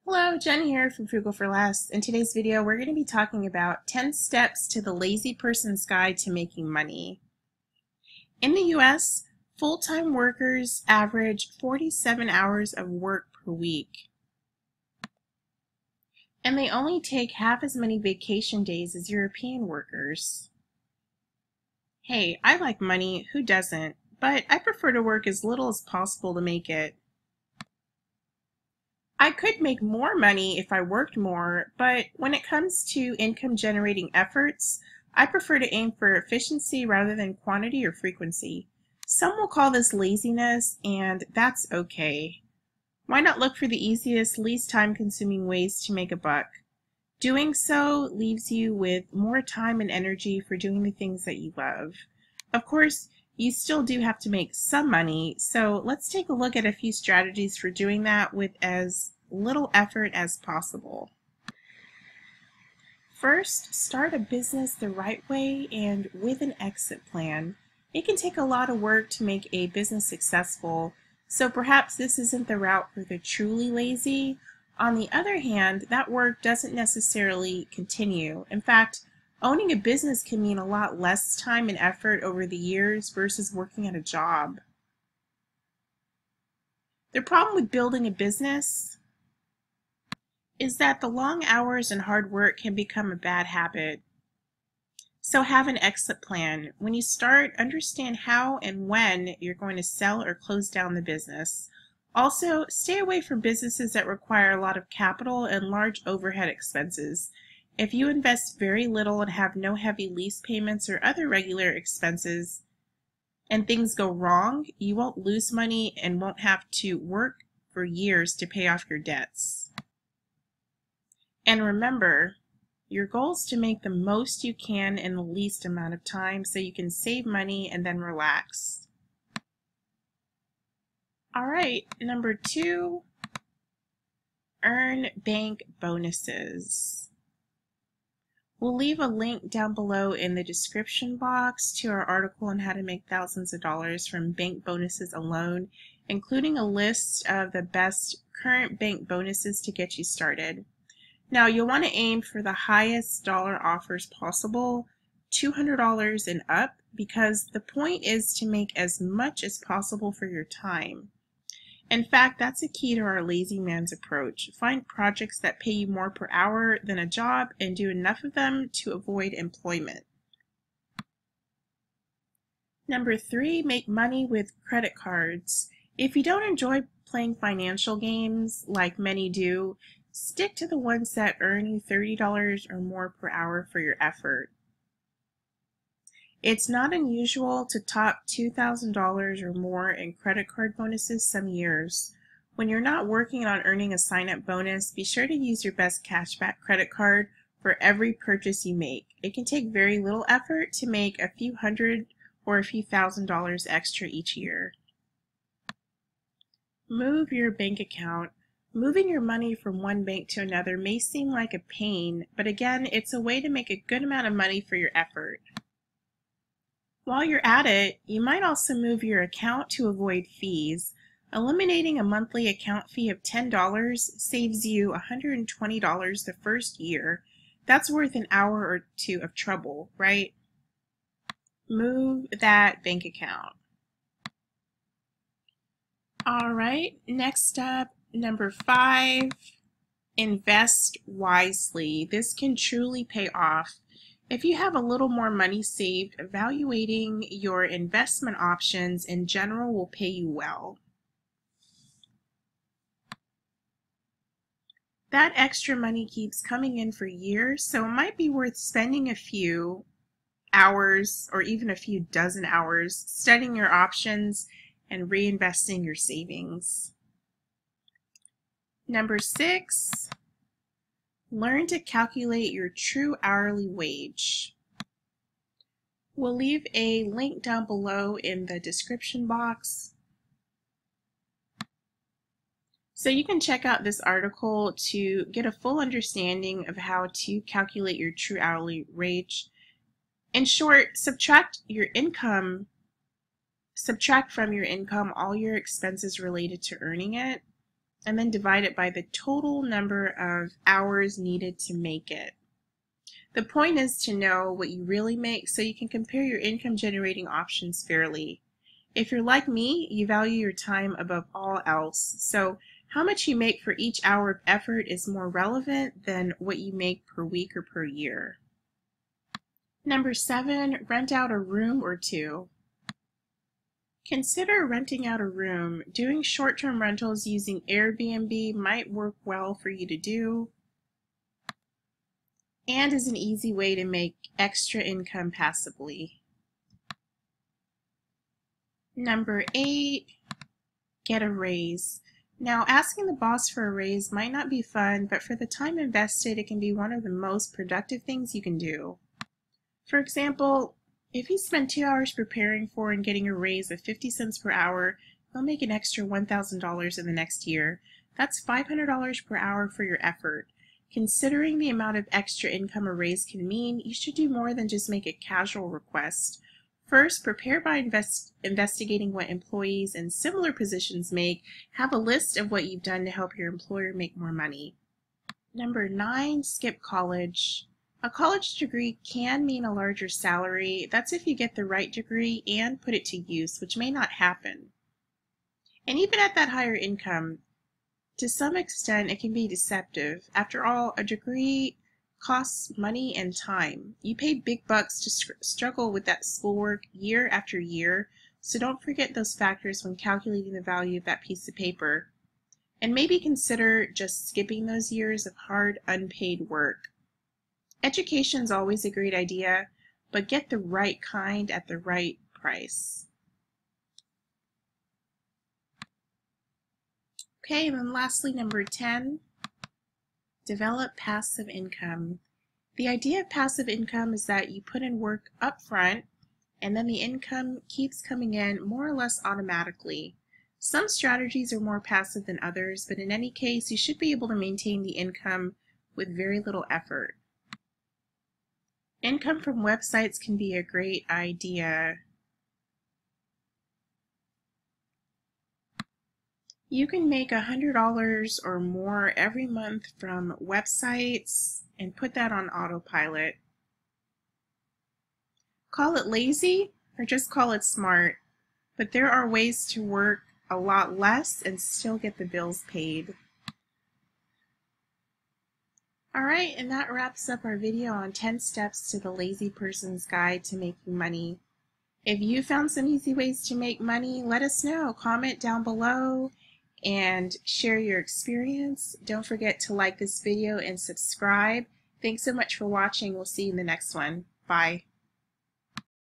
Hello, Jen here from Frugal for Less. In today's video, we're going to be talking about 10 steps to the lazy person's guide to making money. In the US, full-time workers average 47 hours of work per week, and they only take half as many vacation days as European workers. Hey, I like money, who doesn't? But I prefer to work as little as possible to make it. I could make more money if I worked more, but when it comes to income generating efforts, I prefer to aim for efficiency rather than quantity or frequency. Some will call this laziness, and that's okay. Why not look for the easiest, least time consuming ways to make a buck? Doing so leaves you with more time and energy for doing the things that you love. Of course, you still do have to make some money, so let's take a look at a few strategies for doing that with as little effort as possible. First, start a business the right way and with an exit plan. It can take a lot of work to make a business successful, so perhaps this isn't the route for the truly lazy. On the other hand, that work doesn't necessarily continue. In fact, owning a business can mean a lot less time and effort over the years versus working at a job. The problem with building a business is that the long hours and hard work can become a bad habit. So have an exit plan. When you start, understand how and when you're going to sell or close down the business. Also, stay away from businesses that require a lot of capital and large overhead expenses. If you invest very little and have no heavy lease payments or other regular expenses, and things go wrong, you won't lose money and won't have to work for years to pay off your debts. And remember, your goal is to make the most you can in the least amount of time so you can save money and then relax. All right, number 2, earn bank bonuses. We'll leave a link down below in the description box to our article on how to make thousands of dollars from bank bonuses alone, including a list of the best current bank bonuses to get you started. Now, you'll want to aim for the highest dollar offers possible, $200 and up, because the point is to make as much as possible for your time. In fact, that's a key to our lazy man's approach. Find projects that pay you more per hour than a job and do enough of them to avoid employment. Number 3, make money with credit cards. If you don't enjoy playing financial games like many do, stick to the ones that earn you $30 or more per hour for your effort. It's not unusual to top $2,000 or more in credit card bonuses some years. When you're not working on earning a sign-up bonus, be sure to use your best cashback credit card for every purchase you make. It can take very little effort to make a few hundred or a few $1,000s extra each year. Move your bank account. Moving your money from one bank to another may seem like a pain, but again, it's a way to make a good amount of money for your effort. While you're at it, you might also move your account to avoid fees. Eliminating a monthly account fee of $10 saves you $120 the first year. That's worth an hour or two of trouble, right? Move that bank account. All right, next up, number 5, invest wisely. This can truly pay off. If you have a little more money saved, evaluating your investment options in general will pay you well. That extra money keeps coming in for years, so it might be worth spending a few hours or even a few dozen hours studying your options and reinvesting your savings. Number 6, learn to calculate your true hourly wage. We'll leave a link down below in the description box so you can check out this article to get a full understanding of how to calculate your true hourly wage. In short, subtract from your income all your expenses related to earning it. and then divide it by the total number of hours needed to make it. The point is to know what you really make so you can compare your income generating options fairly. If you're like me, you value your time above all else, so how much you make for each hour of effort is more relevant than what you make per week or per year. Number 7, rent out a room or two. Consider renting out a room. Doing short-term rentals using Airbnb might work well for you to do, and is an easy way to make extra income passively. Number 8, get a raise. Now, asking the boss for a raise might not be fun, but for the time invested, it can be one of the most productive things you can do. For example, if you spend 2 hours preparing for and getting a raise of 50 cents per hour, you'll make an extra $1,000 in the next year. That's $500 per hour for your effort. Considering the amount of extra income a raise can mean, you should do more than just make a casual request. First, prepare by investigating what employees in similar positions make. Have a list of what you've done to help your employer make more money. Number 9, skip college. A college degree can mean a larger salary. That's if you get the right degree and put it to use, which may not happen. And even at that higher income, to some extent, it can be deceptive. After all, a degree costs money and time. You pay big bucks to struggle with that schoolwork year after year, so don't forget those factors when calculating the value of that piece of paper. And maybe consider just skipping those years of hard, unpaid work. Education is always a great idea, but get the right kind at the right price. Okay, and then lastly, number 10, develop passive income. The idea of passive income is that you put in work up front and then the income keeps coming in more or less automatically. Some strategies are more passive than others, but in any case, you should be able to maintain the income with very little effort. Income from websites can be a great idea. You can make $100 or more every month from websites and put that on autopilot. Call it lazy or just call it smart, but there are ways to work a lot less and still get the bills paid. Alright, and that wraps up our video on 10 steps to the lazy person's guide to making money. If you found some easy ways to make money, let us know. Comment down below and share your experience. Don't forget to like this video and subscribe. Thanks so much for watching. We'll see you in the next one. Bye.